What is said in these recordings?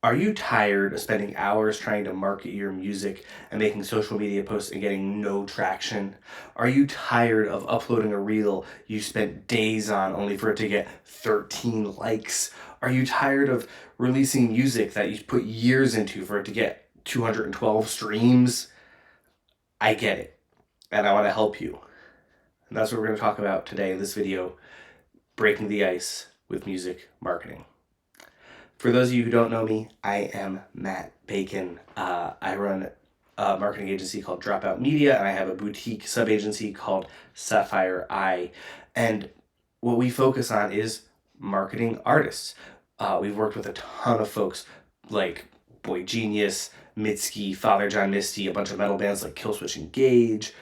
Are you tired of spending hours trying to market your music and making social media posts and getting no traction? Are you tired of uploading a reel you spent days on only for it to get 13 likes? Are you tired of releasing music that you put years into for it to get 212 streams? I get it, and I want to help you. And that's what we're going to talk about today in this video, breaking the ice with music marketing. For those of you who don't know me, I am Matt Bacon. I run a marketing agency called Dropout Media, and I have a boutique sub-agency called Sapphire Eye. And what we focus on is marketing artists. We've worked with a ton of folks like Boy Genius, Mitski, Father John Misty, a bunch of metal bands like Killswitch Engage.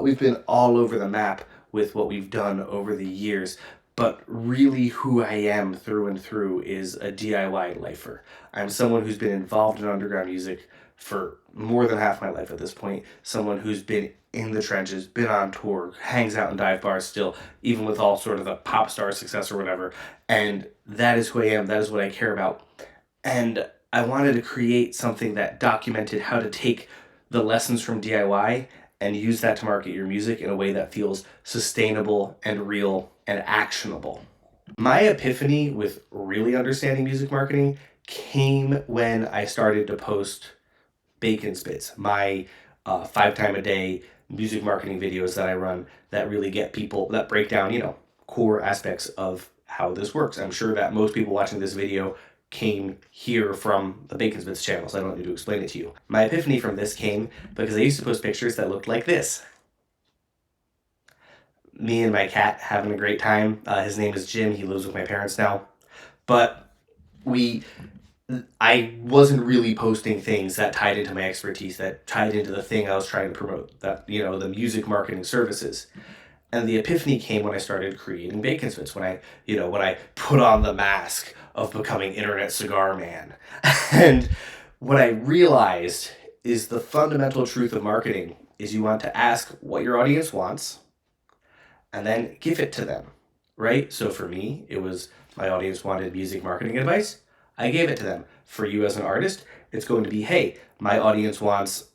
We've been all over the map with what we've done over the years. But really who I am through and through is a DIY lifer. I'm someone who's been involved in underground music for more than half my life at this point. Someone who's been in the trenches, been on tour, hangs out in dive bars still, even with all sort of the pop star success or whatever. And that is who I am. That is what I care about. And I wanted to create something that documented how to take the lessons from DIY and use that to market your music in a way that feels sustainable and real and actionable. My epiphany with really understanding music marketing came when I started to post Bacon Spits, my 5 time a day music marketing videos that I run that really get people, that break down, core aspects of how this works. I'm sure that most people watching this video came here from the Bacon Spits channel, so I don't need to explain it to you. My epiphany from this came because I used to post pictures that looked like this. Me and my cat having a great time. His name is Jim. He lives with my parents now. But I wasn't really posting things that tied into my expertise, that tied into the thing I was trying to promote, that, the music marketing services. And the epiphany came when I started creating Bacon Spits, when I put on the mask of becoming Internet Cigar Man. And what I realized is the fundamental truth of marketing is you want to ask what your audience wants and then give it to them, right? So for me, it was my audience wanted music marketing advice. I gave it to them. For you as an artist, it's going to be, hey, my audience wants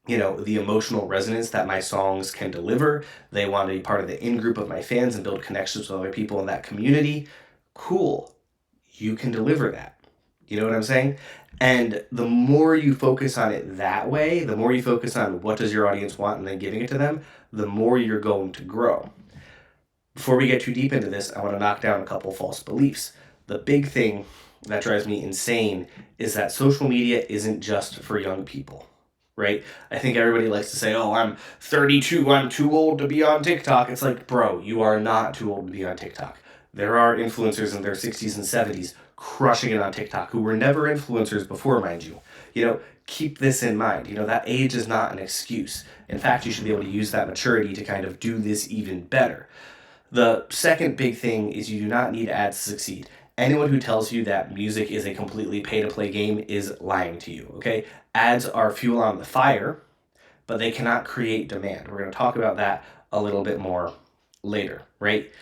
the emotional resonance that my songs can deliver. They want to be part of the in-group of my fans and build connections with other people in that community. Cool. You can deliver that. You know what I'm saying? And the more you focus on it that way, the more you focus on what does your audience want and then giving it to them, the more you're going to grow. Before we get too deep into this, I want to knock down a couple false beliefs. The big thing that drives me insane is that social media isn't just for young people. Right? I think everybody likes to say, oh, I'm 32, I'm too old to be on TikTok. It's like, bro, you are not too old to be on TikTok. There are influencers in their 60s and 70s crushing it on TikTok who were never influencers before, mind you. Keep this in mind. That age is not an excuse. In fact, you should be able to use that maturity to kind of do this even better. The second big thing is you do not need ads to succeed. Anyone who tells you that music is a completely pay-to-play game is lying to you, okay? Ads are fuel on the fire, but they cannot create demand. We're going to talk about that a little bit more later, right?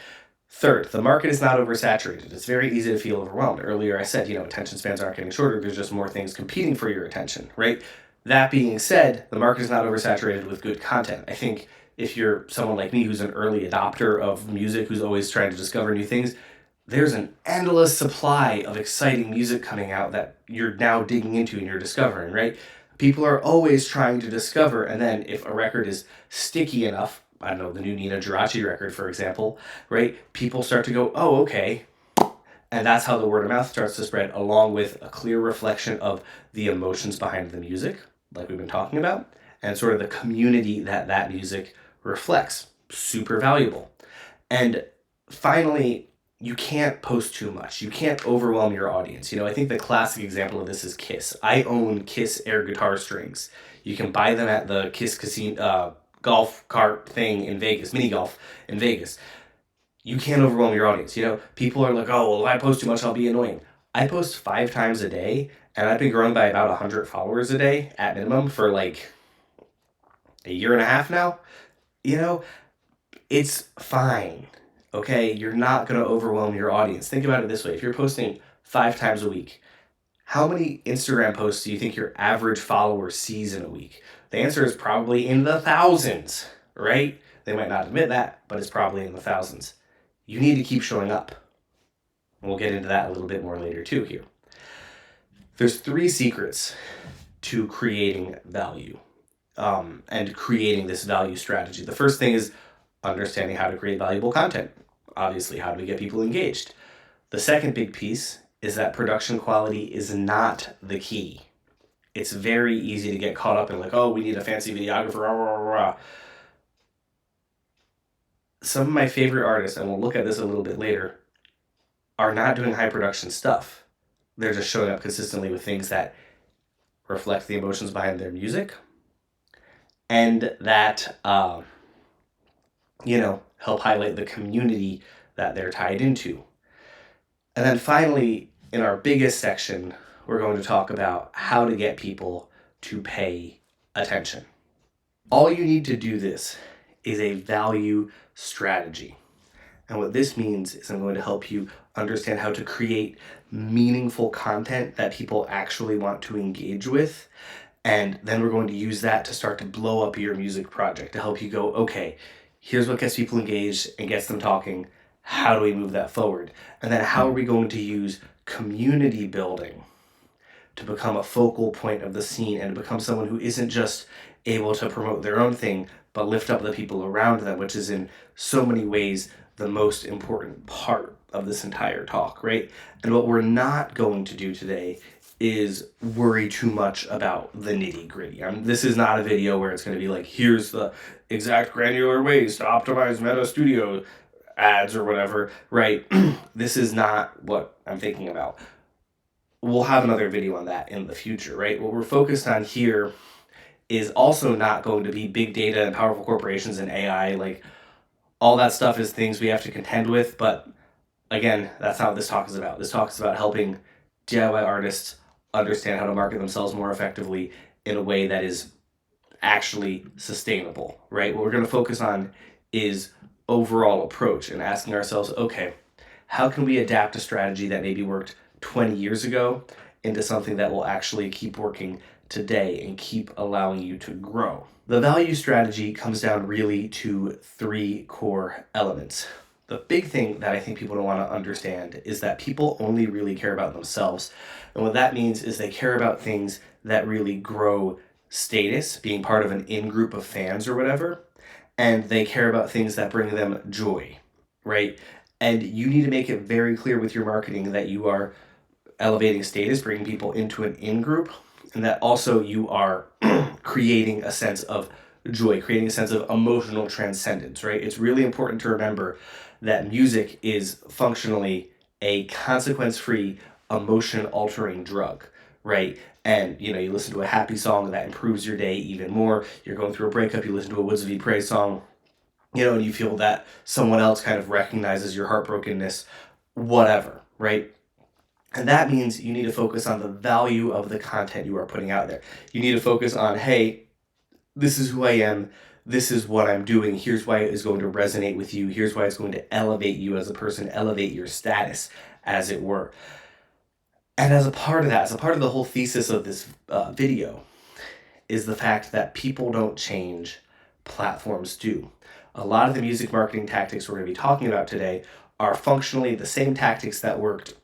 Third, the market is not oversaturated. It's very easy to feel overwhelmed. Earlier I said, attention spans aren't getting shorter. There's just more things competing for your attention, right? That being said, the market is not oversaturated with good content. I think if you're someone like me who's an early adopter of music, who's always trying to discover new things, there's an endless supply of exciting music coming out that you're now digging into and you're discovering, right? People are always trying to discover, and then if a record is sticky enough, I don't know, the new Nina Geraci record, for example, right? People start to go, oh, okay. And that's how the word of mouth starts to spread, along with a clear reflection of the emotions behind the music, like we've been talking about, and sort of the community that music reflects. Super valuable. And finally, you can't post too much. You can't overwhelm your audience. I think the classic example of this is Kiss. I own Kiss air guitar strings. You can buy them at the Kiss casino, golf cart thing in Vegas, mini golf in Vegas. You can't overwhelm your audience. People are like, oh, well, if I post too much, I'll be annoying. I post 5 times a day, and I've been growing by about 100 followers a day at minimum for like a year and a half now. It's fine. Okay, you're not going to overwhelm your audience. Think about it this way. If you're posting 5 times a week, How many Instagram posts do you think your average follower sees in a week? The answer is probably in the thousands, right? They might not admit that, but it's probably in the thousands. You need to keep showing up. And we'll get into that a little bit more later too here. There's 3 secrets to creating value and creating this value strategy. The first thing is understanding how to create valuable content. Obviously, how do we get people engaged? The second big piece is that production quality is not the key. It's very easy to get caught up in like, oh, we need a fancy videographer. Rah, rah, rah. Some of my favorite artists, and we'll look at this a little bit later, are not doing high production stuff. They're just showing up consistently with things that reflect the emotions behind their music and that, help highlight the community that they're tied into. And then finally, in our biggest section, we're going to talk about how to get people to pay attention. All you need to do this is a value strategy. And what this means is I'm going to help you understand how to create meaningful content that people actually want to engage with. And then we're going to use that to start to blow up your music project to help you go, okay, here's what gets people engaged and gets them talking. How do we move that forward? And then how are we going to use community building to become a focal point of the scene and become someone who isn't just able to promote their own thing, but lift up the people around them, which is in so many ways the most important part of this entire talk, right? And what we're not going to do today is worry too much about the nitty gritty. This is not a video where it's going to be like, here's the exact granular ways to optimize Meta Studio ads or whatever, right? This is not what I'm thinking about. We'll have another video on that in the future, right? What we're focused on here is also not going to be big data and powerful corporations and AI. Like, all that stuff is things we have to contend with, but again, that's not what this talk is about. This talk is about helping DIY artists understand how to market themselves more effectively in a way that is actually sustainable, right? What we're going to focus on is overall approach and asking ourselves, okay, how can we adapt a strategy that maybe worked 20 years ago into something that will actually keep working today and keep allowing you to grow? The value strategy comes down really to 3 core elements. The big thing that I think people don't want to understand is that people only really care about themselves. And what that means is they care about things that really grow status, being part of an in-group of fans or whatever, and they care about things that bring them joy, right? And you need to make it very clear with your marketing that you are elevating status, bringing people into an in-group, and that also you are creating a sense of joy, creating a sense of emotional transcendence, right? It's really important to remember that music is functionally a consequence-free, emotion-altering drug, right? And, you listen to a happy song that improves your day even more. You're going through a breakup, you listen to a Woods of Ypres song, and you feel that someone else kind of recognizes your heartbrokenness, whatever, right? And that means you need to focus on the value of the content you are putting out there. You need to focus on, hey, this is who I am. This is what I'm doing. Here's why it is going to resonate with you. Here's why it's going to elevate you as a person, elevate your status, as it were. And as a part of that, as a part of the whole thesis of this video, is the fact that people don't change, platforms do. A lot of the music marketing tactics we're going to be talking about today are functionally the same tactics that worked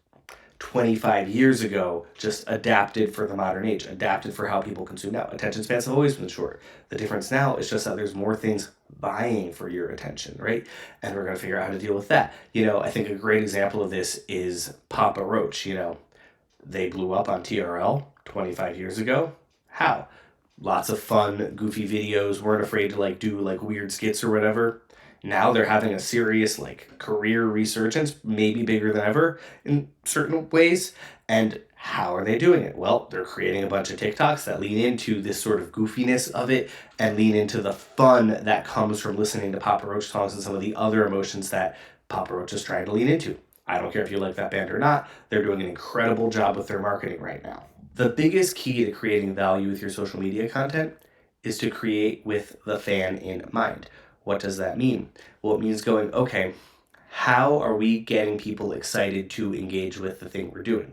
25 years ago, just adapted for the modern age, adapted for how people consume now. Attention spans have always been short. The difference now is just that there's more things vying for your attention, right? And we're going to figure out how to deal with that. I think a great example of this is Papa Roach. They blew up on TRL 25 years ago. How? Lots of fun, goofy videos, weren't afraid to do weird skits or whatever. Now they're having a serious career resurgence, maybe bigger than ever in certain ways. And how are they doing it? Well, they're creating a bunch of TikToks that lean into this sort of goofiness of it and lean into the fun that comes from listening to Papa Roach songs and some of the other emotions that Papa Roach is trying to lean into. I don't care if you like that band or not. They're doing an incredible job with their marketing right now. The biggest key to creating value with your social media content is to create with the fan in mind. What does that mean? Well, it means going, okay, how are we getting people excited to engage with the thing we're doing?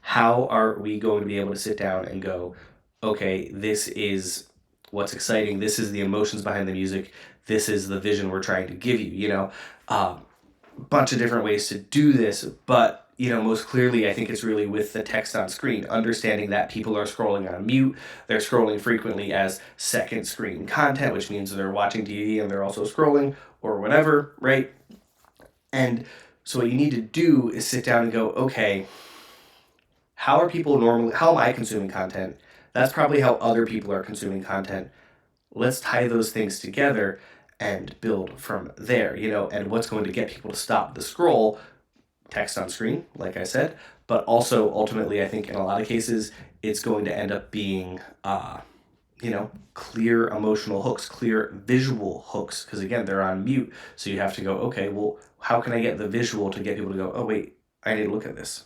How are we going to be able to sit down and go, okay, this is what's exciting. This is the emotions behind the music. This is the vision we're trying to give you. A bunch of different ways to do this, but most clearly, I think it's really with the text on screen, understanding that people are scrolling on mute. They're scrolling frequently as second screen content, which means they're watching TV and they're also scrolling or whatever, right? And so what you need to do is sit down and go, okay, how am I consuming content? That's probably how other people are consuming content. Let's tie those things together and build from there, and what's going to get people to stop the scroll, text on screen, like I said, but also ultimately, I think in a lot of cases, it's going to end up being, clear emotional hooks, clear visual hooks, because again, they're on mute. So you have to go, okay, well, how can I get the visual to get people to go, oh, wait, I need to look at this.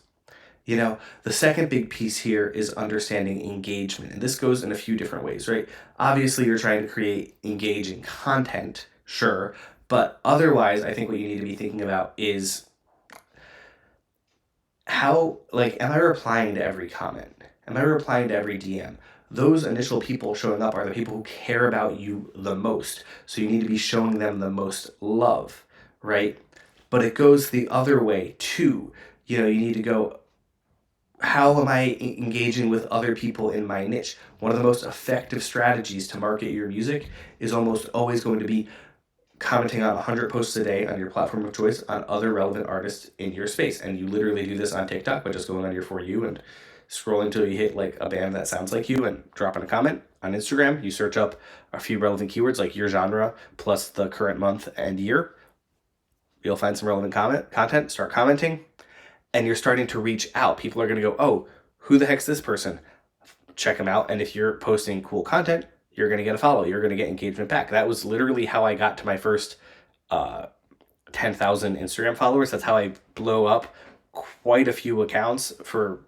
The second big piece here is understanding engagement. And this goes in a few different ways, right? Obviously, you're trying to create engaging content, sure. But otherwise, I think what you need to be thinking about is how, am I replying to every comment? Am I replying to every DM? Those initial people showing up are the people who care about you the most. So you need to be showing them the most love, right? But it goes the other way too. You need to go, how am I engaging with other people in my niche? One of the most effective strategies to market your music is almost always going to be commenting on 100 posts a day on your platform of choice on other relevant artists in your space. And you literally do this on TikTok by just going on your For You and scrolling until you hit a band that sounds like you and dropping a comment. On Instagram, you search up a few relevant keywords like your genre plus the current month and year. You'll find some relevant content, start commenting, and you're starting to reach out. People are going to go, oh, who the heck's this person? Check them out. And if you're posting cool content, you're going to get a follow. You're going to get engagement back. That was literally how I got to my first 10,000 Instagram followers. That's how I blow up quite a few accounts for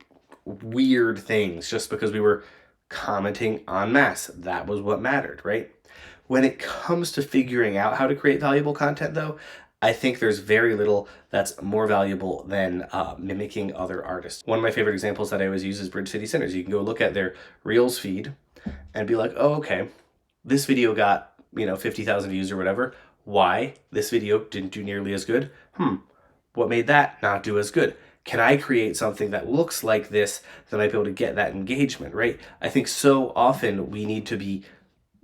weird things just because we were commenting en masse. That was what mattered, right? When it comes to figuring out how to create valuable content, though, I think there's very little that's more valuable than mimicking other artists. One of my favorite examples that I always use is Bridge City Sinners. You can go look at their Reels feed and be like, oh, okay, this video got, 50,000 views or whatever. Why? This video didn't do nearly as good. What made that not do as good? Can I create something that looks like this that might be able to get that engagement, right? I think so often we need to be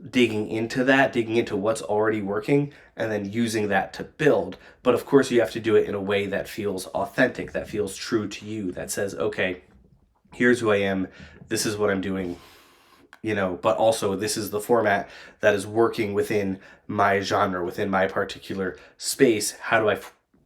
digging into what's already working and then using that to build. But of course, you have to do it in a way that feels authentic, that feels true to you, that says, okay, here's who I am, this is what I'm doing, but also this is the format that is working within my genre, within my particular space. How do I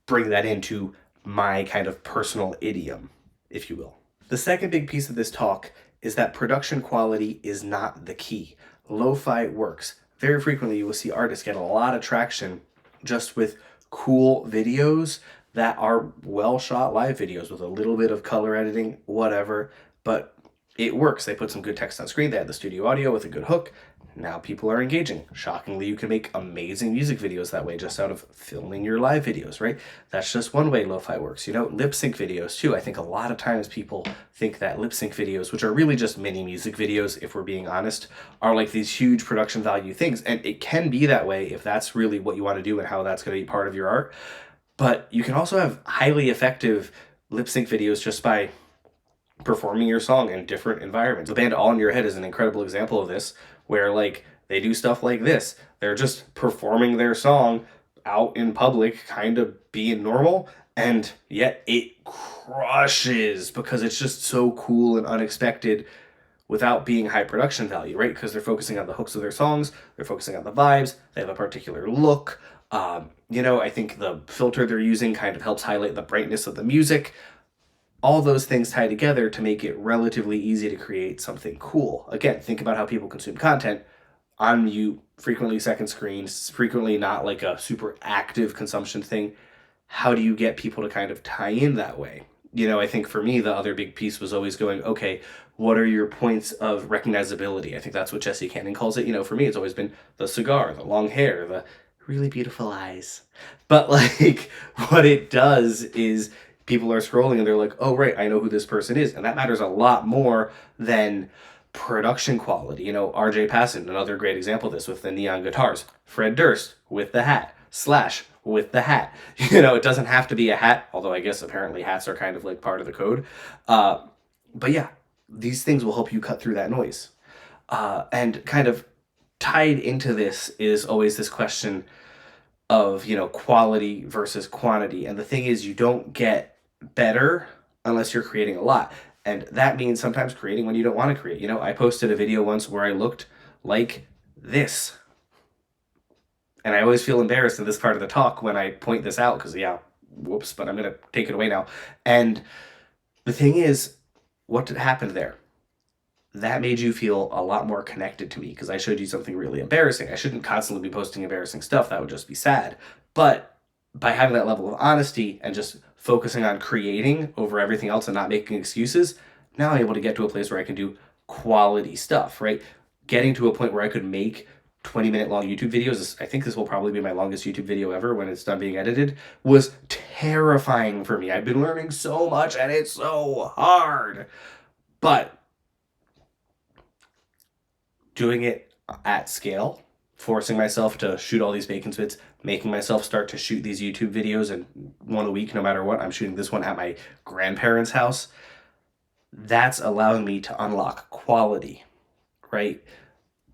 bring that into my kind of personal idiom, if you will? The second big piece of this talk is that production quality is not the key. Lo-fi works. Very frequently, you will see artists get a lot of traction just with cool videos that are well-shot live videos with a little bit of color editing, whatever, but it works. They put some good text on screen. They have the studio audio with a good hook. Now people are engaging. Shockingly, you can make amazing music videos that way just out of filming your live videos, right? That's just one way lo-fi works. Lip sync videos too. I think a lot of times people think that lip sync videos, which are really just mini music videos, if we're being honest, are like these huge production value things. And it can be that way if that's really what you want to do and how that's going to be part of your art. But you can also have highly effective lip sync videos just by performing your song in different environments. The band All in Your Head is an incredible example of this, where they do stuff like this. They're just performing their song out in public, kind of being normal, and yet it crushes because it's just so cool and unexpected without being high production value, right? Because they're focusing on the hooks of their songs, they're focusing on the vibes, they have a particular look. I think the filter they're using kind of helps highlight the brightness of the music. All those things tie together to make it relatively easy to create something cool. Again, think about how people consume content on mute, frequently second screens, frequently not like a super active consumption thing. How do you get people to kind of tie in that way? I think for me, the other big piece was always going, okay, what are your points of recognizability? I think that's what Jesse Cannon calls it. For me, it's always been the cigar, the long hair, the really beautiful eyes. But like what it does is people are scrolling and they're like, oh right, I know who this person is. And that matters a lot more than production quality. You know, RJ Passon, another great example of this with the neon guitars. Fred Durst with the hat. Slash with the hat. You know, it doesn't have to be a hat, although I guess apparently hats are kind of like part of the code. But yeah, these things will help you cut through that noise. And kind of tied into this is always this question of, you know, quality versus quantity. And the thing is, you don't get better unless you're creating a lot. And that means sometimes creating when you don't want to create. You know, I posted a video once where I looked like this. And I always feel embarrassed in this part of the talk when I point this out because, yeah, whoops, but I'm going to take it away now. And the thing is, what happened there? That made you feel a lot more connected to me because I showed you something really embarrassing. I shouldn't constantly be posting embarrassing stuff. That would just be sad. But by having that level of honesty and just focusing on creating over everything else and not making excuses, now I'm able to get to a place where I can do quality stuff, right? Getting to a point where I could make 20-minute long YouTube videos, I think this will probably be my longest YouTube video ever when it's done being edited, was terrifying for me. I've been learning so much and it's so hard. But doing it at scale, forcing myself to shoot all these bacon spits, making myself start to shoot these YouTube videos and one a week no matter what. I'm shooting this one at my grandparents' house. That's allowing me to unlock quality, right?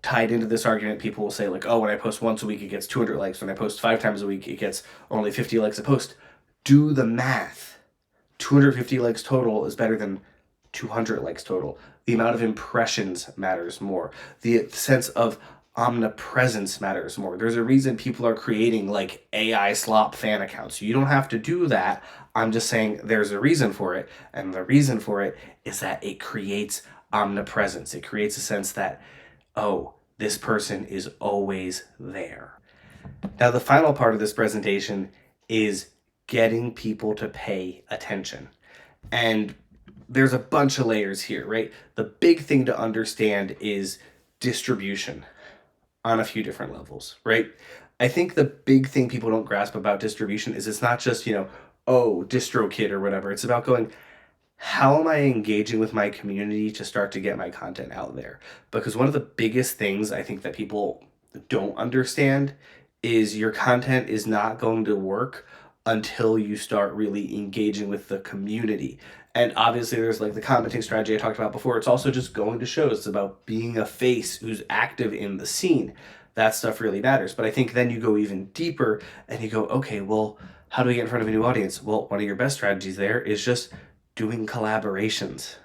Tied into this argument, people will say like, oh, when I post once a week, it gets 200 likes. When I post 5 times a week, it gets only 50 likes a post. Do the math. 250 likes total is better than 200 likes total. The amount of impressions matters more. The sense of omnipresence matters more. There's a reason people are creating like AI slop fan accounts. You don't have to do that. I'm just saying there's a reason for it. And the reason for it is that it creates omnipresence. It creates a sense that, oh, this person is always there. Now, the final part of this presentation is getting people to pay attention. And there's a bunch of layers here, right? The big thing to understand is distribution on a few different levels, right? I think the big thing people don't grasp about distribution is it's not just, you know, oh, DistroKid or whatever. It's about going, how am I engaging with my community to start to get my content out there? Because one of the biggest things I think that people don't understand is your content is not going to work until you start really engaging with the community. And obviously there's like the commenting strategy I talked about before. It's also just going to shows. It's about being a face who's active in the scene. That stuff really matters. But I think then you go even deeper and you go, okay, well, how do we get in front of a new audience? Well, one of your best strategies there is just doing collaborations,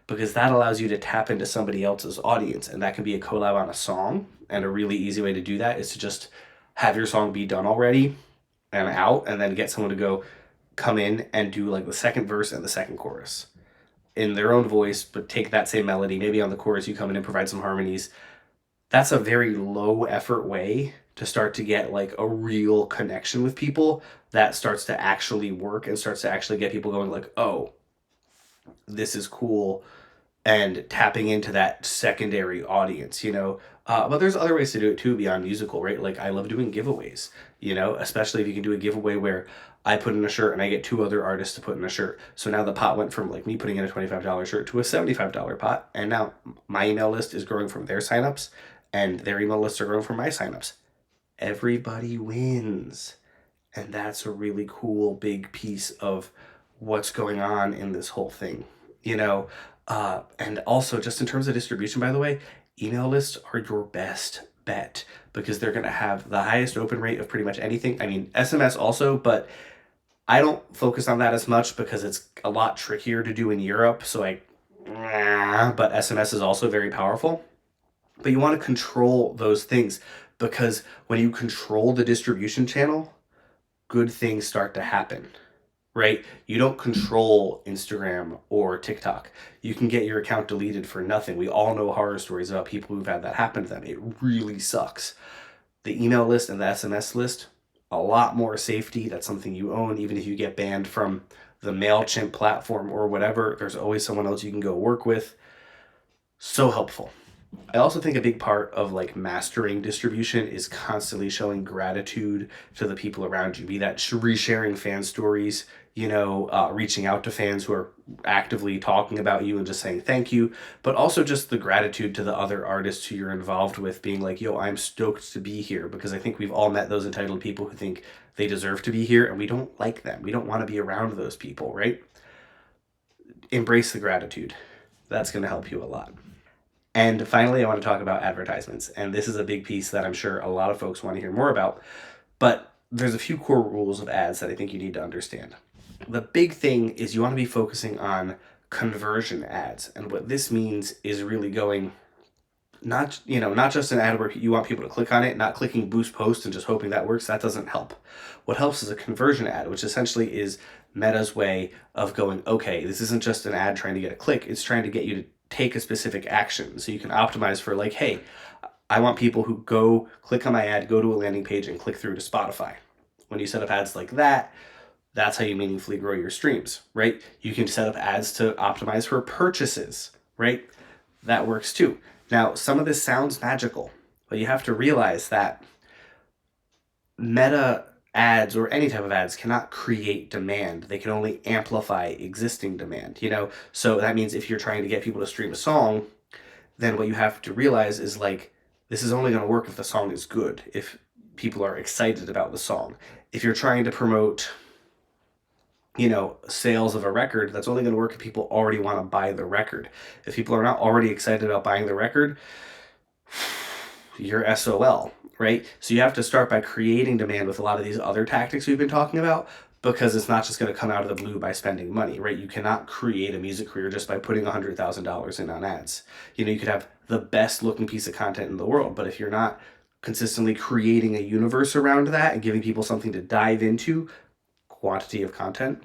because that allows you to tap into somebody else's audience. And that can be a collab on a song. And a really easy way to do that is to just have your song be done already and out, and then get someone to go come in and do like the second verse and the second chorus in their own voice, but take that same melody. Maybe on the chorus you come in and provide some harmonies. That's a very low effort way to start to get like a real connection with people that starts to actually work and starts to actually get people going like, oh, this is cool, and tapping into that secondary audience, you know. But there's other ways to do it too beyond musical, right? Like I love doing giveaways, you know, especially if you can do a giveaway where I put in a shirt and I get 2 other artists to put in a shirt. So now the pot went from like me putting in a $25 shirt to a $75 pot. And now my email list is growing from their signups and their email lists are growing from my signups. Everybody wins. And that's a really cool big piece of what's going on in this whole thing, you know. And also just in terms of distribution, by the way, email lists are your best bet because they're going to have the highest open rate of pretty much anything. I mean, SMS also, but I don't focus on that as much because it's a lot trickier to do in Europe. So but SMS is also very powerful. But you want to control those things because when you control the distribution channel, good things start to happen, right? You don't control Instagram or TikTok. You can get your account deleted for nothing. We all know horror stories about people who've had that happen to them. It really sucks. The email list and the SMS list, a lot more safety. That's something you own. Even if you get banned from the MailChimp platform or whatever, there's always someone else you can go work with. So helpful. I also think a big part of like mastering distribution is constantly showing gratitude to the people around you. Be that resharing fan stories, reaching out to fans who are actively talking about you and just saying thank you, but also just the gratitude to the other artists who you're involved with, being like, yo, I'm stoked to be here, because I think we've all met those entitled people who think they deserve to be here and we don't like them. We don't want to be around those people, right? Embrace the gratitude. That's going to help you a lot. And finally, I want to talk about advertisements. And this is a big piece that I'm sure a lot of folks want to hear more about. But there's a few core rules of ads that I think you need to understand. The big thing is you want to be focusing on conversion ads. And what this means is really going not just an ad where you want people to click on it, not clicking boost post and just hoping that works. That doesn't help. What helps is a conversion ad, which essentially is Meta's way of going, okay, this isn't just an ad trying to get a click, it's trying to get you to take a specific action. So you can optimize for like, hey, I want people who go click on my ad, go to a landing page and click through to Spotify. When you set up ads like that, that's how you meaningfully grow your streams, right? You can set up ads to optimize for purchases, right? That works too. Now, some of this sounds magical, but you have to realize that Meta ads or any type of ads cannot create demand. They can only amplify existing demand, So that means if you're trying to get people to stream a song, then what you have to realize is like, this is only going to work if the song is good, if people are excited about the song. If you're trying to promote sales of a record, that's only going to work if people already want to buy the record. If people are not already excited about buying the record, you're SOL, right? So you have to start by creating demand with a lot of these other tactics we've been talking about, because it's not just going to come out of the blue by spending money, right? You cannot create a music career just by putting $100,000 in on ads. You could have the best looking piece of content in the world, but if you're not consistently creating a universe around that and giving people something to dive into, quantity of content,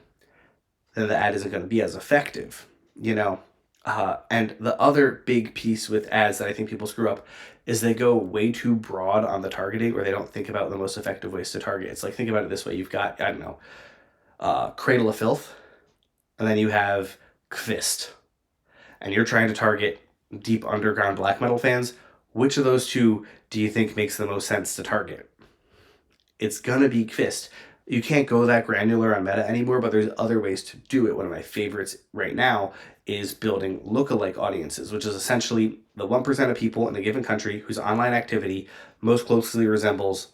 then the ad isn't going to be as effective, and the other big piece with ads that I think people screw up is they go way too broad on the targeting, or they don't think about the most effective ways to target. It's like, think about it this way. You've got, I don't know, Cradle of Filth, and then you have Kvist, and you're trying to target deep underground black metal fans. Which of those two do you think makes the most sense to target? It's going to be Kvist. You can't go that granular on Meta anymore, but there's other ways to do it. One of my favorites right now is building lookalike audiences, which is essentially the 1% of people in a given country whose online activity most closely resembles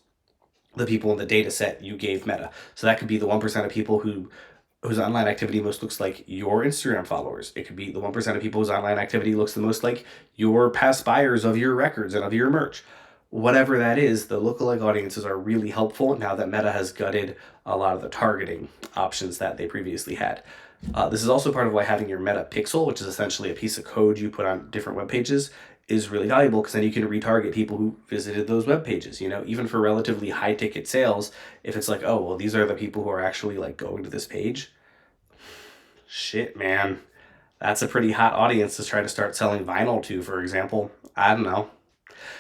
the people in the data set you gave Meta. So that could be the 1% of people whose online activity most looks like your Instagram followers. It could be the 1% of people whose online activity looks the most like your past buyers of your records and of your merch. Whatever that is, the lookalike audiences are really helpful now that Meta has gutted a lot of the targeting options that they previously had. This is also part of why having your Meta Pixel, which is essentially a piece of code you put on different web pages, is really valuable, because then you can retarget people who visited those web pages. Even for relatively high ticket sales, if it's like, oh, well, these are the people who are actually like going to this page. Shit, man. That's a pretty hot audience to try to start selling vinyl to, for example. I don't know.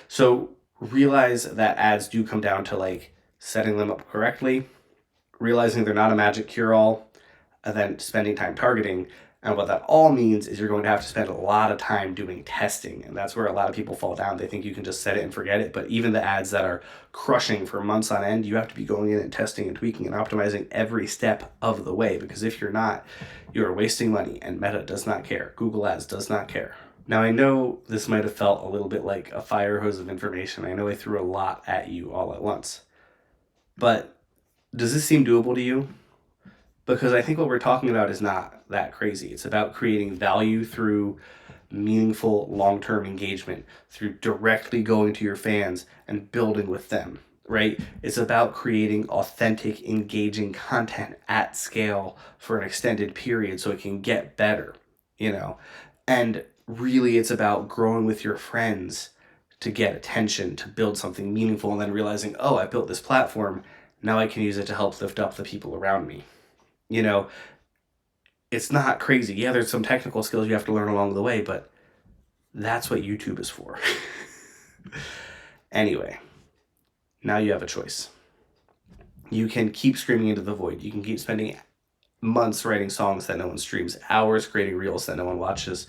So realize that ads do come down to like setting them up correctly, realizing they're not a magic cure-all, and then spending time targeting. And what that all means is you're going to have to spend a lot of time doing testing. And that's where a lot of people fall down. They think you can just set it and forget it. But even the ads that are crushing for months on end, you have to be going in and testing and tweaking and optimizing every step of the way. Because if you're not, you're wasting money. And Meta does not care. Google Ads does not care. Now, I know this might have felt a little bit like a fire hose of information. I know I threw a lot at you all at once. But does this seem doable to you? Because I think what we're talking about is not that crazy. It's about creating value through meaningful long-term engagement, through directly going to your fans and building with them, right? It's about creating authentic, engaging content at scale for an extended period so it can get better, And really, it's about growing with your friends to get attention, to build something meaningful, and then realizing, oh, I built this platform. Now I can use it to help lift up the people around me. It's not crazy. Yeah, there's some technical skills you have to learn along the way, but that's what YouTube is for. Anyway, now you have a choice. You can keep screaming into the void. You can keep spending months writing songs that no one streams, hours creating reels that no one watches,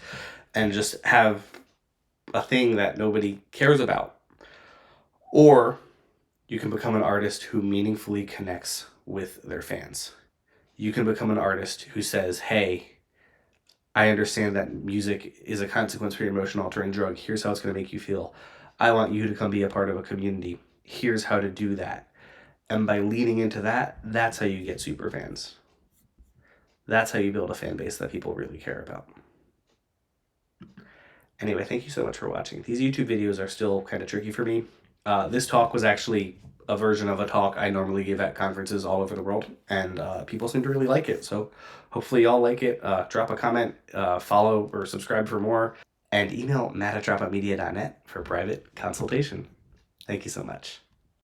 and just have a thing that nobody cares about. Or you can become an artist who meaningfully connects with their fans. You can become an artist who says, hey, I understand that music is a consequence for your emotion altering drug. Here's how it's going to make you feel. I want you to come be a part of a community. Here's how to do that. And by leaning into that, that's how you get super fans. That's how you build a fan base that people really care about. Anyway, thank you so much for watching. These YouTube videos are still kind of tricky for me. This talk was actually a version of a talk I normally give at conferences all over the world, and people seem to really like it. So hopefully y'all like it. Drop a comment, follow or subscribe for more, and email matt@dropoutmedia.net for private consultation. Thank you so much.